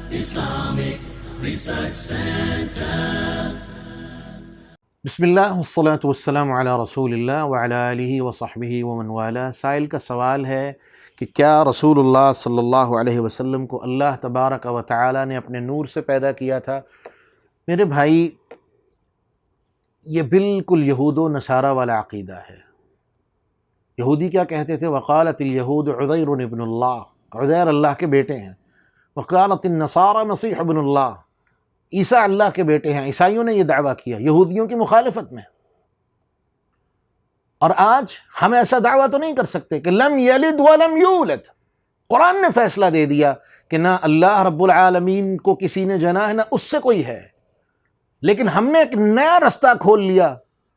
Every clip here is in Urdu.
Islamic Research Center. بسم اللہ والصلاة والسلام علی رسول اللہ وعلی آلہ وصحبہ ومن والا۔ سائل کا سوال ہے کہ کیا رسول اللہ صلی اللہ علیہ وسلم کو اللہ تبارک و تعالی نے اپنے نور سے پیدا کیا تھا؟ میرے بھائی، یہ بالکل یہود و نصارہ والا عقیدہ ہے۔ یہودی کیا کہتے تھے؟ وقالت الیہود عزیر ابن اللہ، عزیر اللہ کے بیٹے ہیں۔ وقالت النصارى مسیح ابن اللہ، عیسیٰ اللہ کے بیٹے ہیں۔ عیسائیوں نے یہ دعویٰ کیا یہودیوں کی مخالفت میں۔ اور آج ہم ایسا دعویٰ تو نہیں کر سکتے کہ لم یلد ولم یولد۔ قرآن نے فیصلہ دے دیا کہ نہ اللہ رب العالمین کو کسی نے جنا ہے، نہ اس سے کوئی ہے، لیکن ہم نے ایک نیا رستہ کھول لیا۔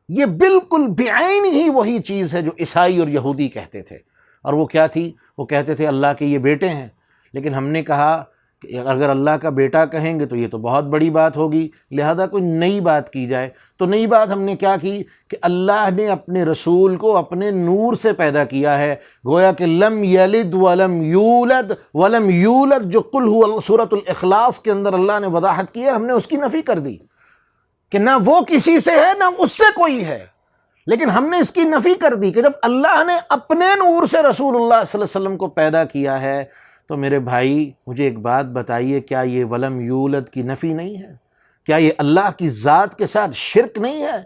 یہ بالکل بعین ہی وہی چیز ہے جو عیسائی اور یہودی کہتے تھے۔ اور وہ کیا تھی؟ وہ کہتے تھے اللہ کے یہ بیٹے ہیں، لیکن ہم نے کہا کہ اگر اللہ کا بیٹا کہیں گے تو یہ تو بہت بڑی بات ہوگی، لہذا کوئی نئی بات کی جائے۔ تو نئی بات ہم نے کیا کی کہ اللہ نے اپنے رسول کو اپنے نور سے پیدا کیا ہے۔ گویا کہ لم یلد ولم یولد، ولم یولد جو قل هو سورۃ الاخلاص کے اندر اللہ نے وضاحت کی ہے، ہم نے اس کی نفی کر دی کہ نہ وہ کسی سے ہے نہ اس سے کوئی ہے، لیکن ہم نے اس کی نفی کر دی کہ جب اللہ نے اپنے نور سے رسول اللہ صلی اللہ علیہ وسلم کو پیدا کیا ہے تو میرے بھائی مجھے ایک بات بتائیے، کیا یہ ولم یولد کی نفی نہیں ہے؟ کیا یہ اللہ کی ذات کے ساتھ شرک نہیں ہے؟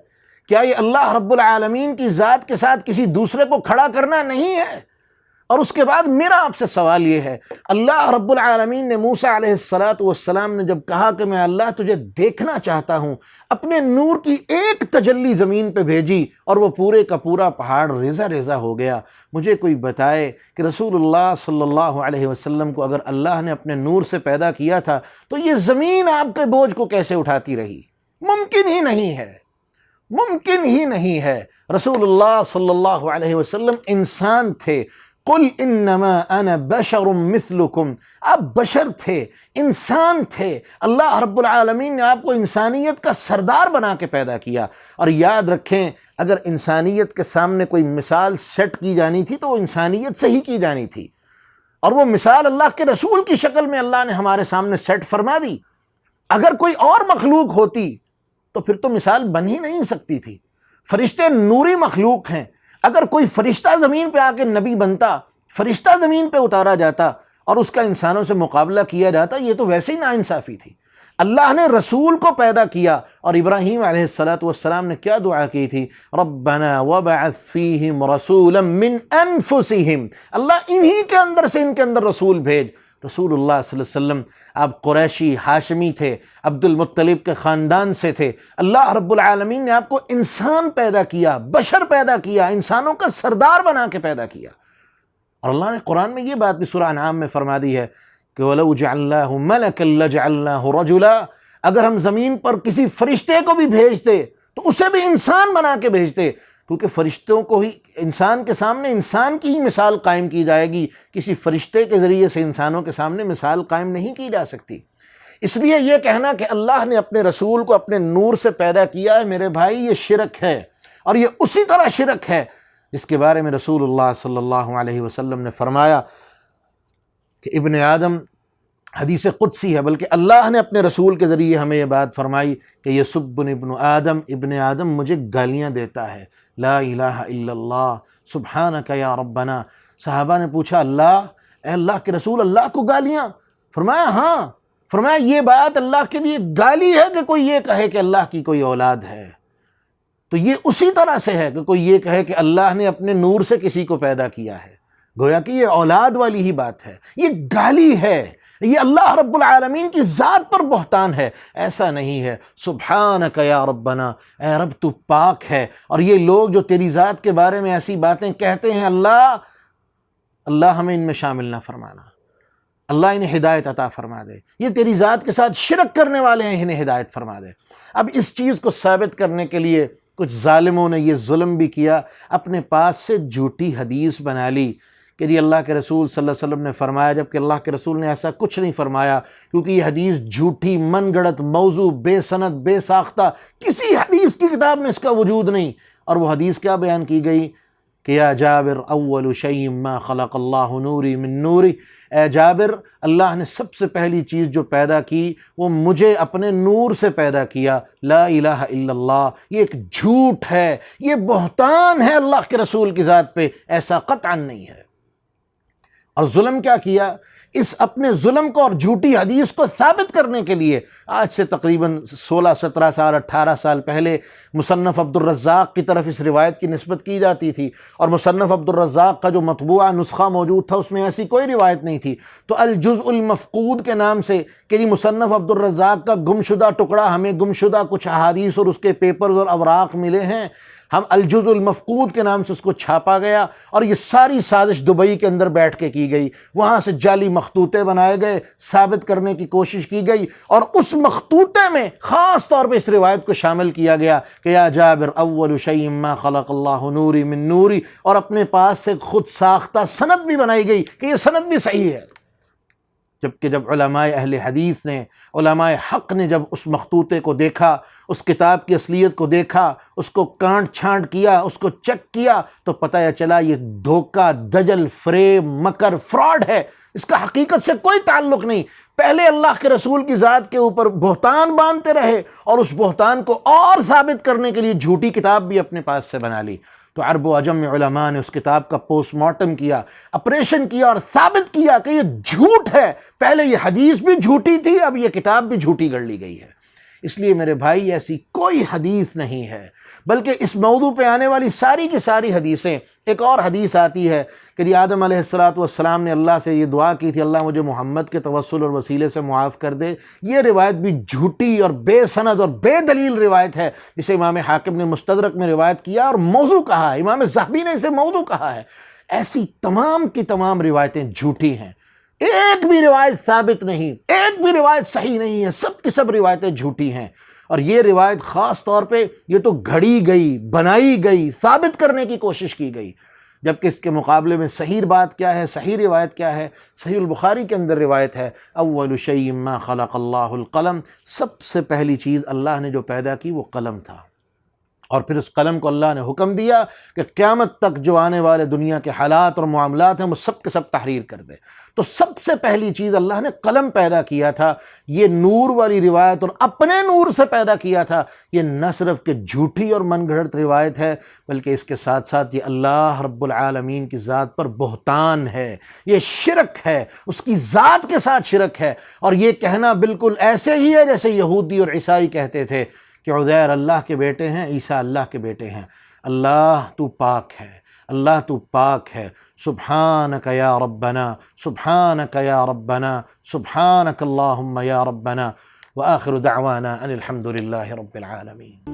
کیا یہ اللہ رب العالمین کی ذات کے ساتھ کسی دوسرے کو کھڑا کرنا نہیں ہے؟ اور اس کے بعد میرا آپ سے سوال یہ ہے، اللہ رب العالمین نے موسیٰ علیہ السلام نے جب کہا کہ میں اللہ تجھے دیکھنا چاہتا ہوں، اپنے نور کی ایک تجلی زمین پہ بھیجی اور وہ پورے کا پورا پہاڑ ریزہ ریزہ ہو گیا۔ مجھے کوئی بتائے کہ رسول اللہ صلی اللہ علیہ وسلم کو اگر اللہ نے اپنے نور سے پیدا کیا تھا تو یہ زمین آپ کے بوجھ کو کیسے اٹھاتی رہی؟ ممکن ہی نہیں ہے، ممکن ہی نہیں ہے۔ رسول اللہ صلی اللہ علیہ وسلم انسان تھے۔ قل انما انا بشر مثلکم، آپ بشر تھے، انسان تھے۔ اللہ رب العالمین نے آپ کو انسانیت کا سردار بنا کے پیدا کیا۔ اور یاد رکھیں، اگر انسانیت کے سامنے کوئی مثال سیٹ کی جانی تھی تو وہ انسانیت سے ہی کی جانی تھی، اور وہ مثال اللہ کے رسول کی شکل میں اللہ نے ہمارے سامنے سیٹ فرما دی۔ اگر کوئی اور مخلوق ہوتی تو پھر تو مثال بن ہی نہیں سکتی تھی۔ فرشتے نوری مخلوق ہیں، اگر کوئی فرشتہ زمین پہ آ کے نبی بنتا، فرشتہ زمین پہ اتارا جاتا اور اس کا انسانوں سے مقابلہ کیا جاتا، یہ تو ویسے ہی ناانصافی تھی۔ اللہ نے رسول کو پیدا کیا، اور ابراہیم علیہ السلام نے کیا دعا کی تھی؟ ربنا وبعث فیہم رسولا من انفسہم، اللہ انہی کے اندر سے ان کے اندر رسول بھیج۔ رسول اللہ صلی اللہ علیہ وسلم آپ قریشی ہاشمی تھے، عبد المطلب کے خاندان سے تھے۔ اللہ رب العالمین نے آپ کو انسان پیدا کیا، بشر پیدا کیا، انسانوں کا سردار بنا کے پیدا کیا۔ اور اللہ نے قرآن میں یہ بات بھی سورہ انعام میں فرما دی ہے کہ وَلَوْ جَعَلْنَاهُ مَلَكًا لَجَعَلْنَاهُ رَجُلًا، اگر ہم زمین پر کسی فرشتے کو بھی بھیجتے تو اسے بھی انسان بنا کے بھیجتے، کیونکہ فرشتوں کو ہی انسان کے سامنے انسان کی ہی مثال قائم کی جائے گی، کسی فرشتے کے ذریعے سے انسانوں کے سامنے مثال قائم نہیں کی جا سکتی۔ اس لیے یہ کہنا کہ اللہ نے اپنے رسول کو اپنے نور سے پیدا کیا ہے، میرے بھائی یہ شرک ہے، اور یہ اسی طرح شرک ہے جس کے بارے میں رسول اللہ صلی اللہ علیہ وسلم نے فرمایا کہ ابن آدم، حدیث قدسی ہے، بلکہ اللہ نے اپنے رسول کے ذریعے ہمیں یہ بات فرمائی کہ یسبنی ابن آدم مجھے گالیاں دیتا ہے، لا الہ الا اللہ سبحانک یا ربنا۔ صحابہ نے پوچھا اے اللہ کے رسول، اللہ کو گالیاں؟ فرمایا ہاں۔ فرمایا یہ بات اللہ کے لیے گالی ہے کہ کوئی یہ کہے کہ اللہ کی کوئی اولاد ہے؟ تو یہ اسی طرح سے ہے کہ کوئی یہ کہے کہ اللہ نے اپنے نور سے کسی کو پیدا کیا ہے، گویا کہ یہ اولاد والی ہی بات ہے، یہ گالی ہے، یہ اللہ رب العالمین کی ذات پر بہتان ہے۔ ایسا نہیں ہے۔ سبحانک یا ربنا، اے رب تو پاک ہے۔ اور یہ لوگ جو تیری ذات کے بارے میں ایسی باتیں کہتے ہیں، اللہ ہمیں ان میں شامل نہ فرمانا، اللہ انہیں ہدایت عطا فرما دے۔ یہ تیری ذات کے ساتھ شرک کرنے والے ہیں، انہیں ہدایت فرما دے۔ اب اس چیز کو ثابت کرنے کے لیے کچھ ظالموں نے یہ ظلم بھی کیا، اپنے پاس سے جھوٹی حدیث بنا لی کہ جی اللہ کے رسول صلی اللہ علیہ وسلم نے فرمایا، جبکہ اللہ کے رسول نے ایسا کچھ نہیں فرمایا، کیونکہ یہ حدیث جھوٹی، من گڑت، موضوع، بے سند، بے ساختہ، کسی حدیث کی کتاب میں اس کا وجود نہیں۔ اور وہ حدیث کیا بیان کی گئی کہ یا جابر اول شیء ما خلق اللہ نوری من نوری، اے جابر اللہ نے سب سے پہلی چیز جو پیدا کی وہ مجھے اپنے نور سے پیدا کیا۔ لا الہ الا اللہ، یہ ایک جھوٹ ہے، یہ بہتان ہے اللہ کے رسول کی ذات پہ، ایسا قطعا نہیں ہے۔ اور ظلم کیا کیا؟ اس اپنے ظلم کو اور جھوٹی حدیث کو ثابت کرنے کے لیے آج سے تقریباً 16 17 سال 18 سال پہلے مصنف عبد الرزاق کی طرف اس روایت کی نسبت کی جاتی تھی، اور مصنف عبد الرزاق کا جو مطبوعہ نسخہ موجود تھا اس میں ایسی کوئی روایت نہیں تھی۔ تو الجزء المفقود کے نام سے کہ یہ مصنف عبد الرزاق کا گمشدہ ٹکڑا، ہمیں گمشدہ کچھ احادیث اور اس کے پیپرز اور اوراق ملے ہیں، ہم الجزء المفقود کے نام سے اس کو چھاپا گیا، اور یہ ساری سازش دبئی کے اندر بیٹھ کے کی گئی، وہاں سے جعلی مخطوطے بنائے گئے، ثابت کرنے کی کوشش کی گئی، اور اس مخطوطے میں خاص طور پہ اس روایت کو شامل کیا گیا کہ یا جابر اول شیء ما خلق اللہ نوری من نوری، اور اپنے پاس سے خود ساختہ سند بھی بنائی گئی کہ یہ سند بھی صحیح ہے۔ جبکہ جب علماء اہل حدیث نے، علماء حق نے جب اس مخطوطے کو دیکھا، اس کتاب کی اصلیت کو دیکھا، اس کو کانٹ چھانٹ کیا، اس کو چیک کیا، تو پتہ چلا یہ دھوکہ، دجل، فریب، مکر، فراڈ ہے، اس کا حقیقت سے کوئی تعلق نہیں۔ پہلے اللہ کے رسول کی ذات کے اوپر بہتان باندھتے رہے، اور اس بہتان کو اور ثابت کرنے کے لیے جھوٹی کتاب بھی اپنے پاس سے بنا لی۔ تو عرب و عجم میں علماء نے اس کتاب کا پوسٹ مارٹم کیا، آپریشن کیا، اور ثابت کیا کہ یہ جھوٹ ہے، پہلے یہ حدیث بھی جھوٹی تھی، اب یہ کتاب بھی جھوٹی گڑھ لی گئی ہے۔ اس لیے میرے بھائی ایسی کوئی حدیث نہیں ہے، بلکہ اس موضوع پہ آنے والی ساری کی ساری حدیثیں، ایک اور حدیث آتی ہے کہ آدم علیہ السلام نے اللہ سے یہ دعا کی تھی، اللہ مجھے محمد کے توسل اور وسیلے سے معاف کر دے، یہ روایت بھی جھوٹی اور بے سند اور بے دلیل روایت ہے، جسے امام حاکم نے مستدرک میں روایت کیا اور موضوع کہا ہے، امام ذہبی نے اسے موضوع کہا ہے۔ ایسی تمام کی تمام روایتیں جھوٹی ہیں، ایک بھی روایت ثابت نہیں، ایک بھی روایت صحیح نہیں ہے، سب کی سب روایتیں جھوٹی ہیں۔ اور یہ روایت خاص طور پہ یہ تو گھڑی گئی، بنائی گئی، ثابت کرنے کی کوشش کی گئی، جبکہ اس کے مقابلے میں صحیح بات کیا ہے، صحیح روایت کیا ہے؟ صحیح البخاری کے اندر روایت ہے اول شیء ما خلق اللہ القلم، سب سے پہلی چیز اللہ نے جو پیدا کی وہ قلم تھا، اور پھر اس قلم کو اللہ نے حکم دیا کہ قیامت تک جو آنے والے دنیا کے حالات اور معاملات ہیں وہ سب کے سب تحریر کر دے۔ تو سب سے پہلی چیز اللہ نے قلم پیدا کیا تھا۔ یہ نور والی روایت اور اپنے نور سے پیدا کیا تھا، یہ نہ صرف کہ جھوٹی اور من گھڑت روایت ہے، بلکہ اس کے ساتھ ساتھ یہ اللہ رب العالمین کی ذات پر بہتان ہے، یہ شرک ہے، اس کی ذات کے ساتھ شرک ہے۔ اور یہ کہنا بالکل ایسے ہی ہے جیسے یہودی اور عیسائی کہتے تھے کہ عزیر اللہ کے بیٹے ہیں، عیسیٰ اللہ کے بیٹے ہیں۔ اللہ تو پاک ہے، اللہ تو پاک ہے، سبحانک یا ربنا، سبحانک یا ربنا، سبحانک اللہم یا ربنا، وآخر دعوانا ان الحمد للہ رب العالمین۔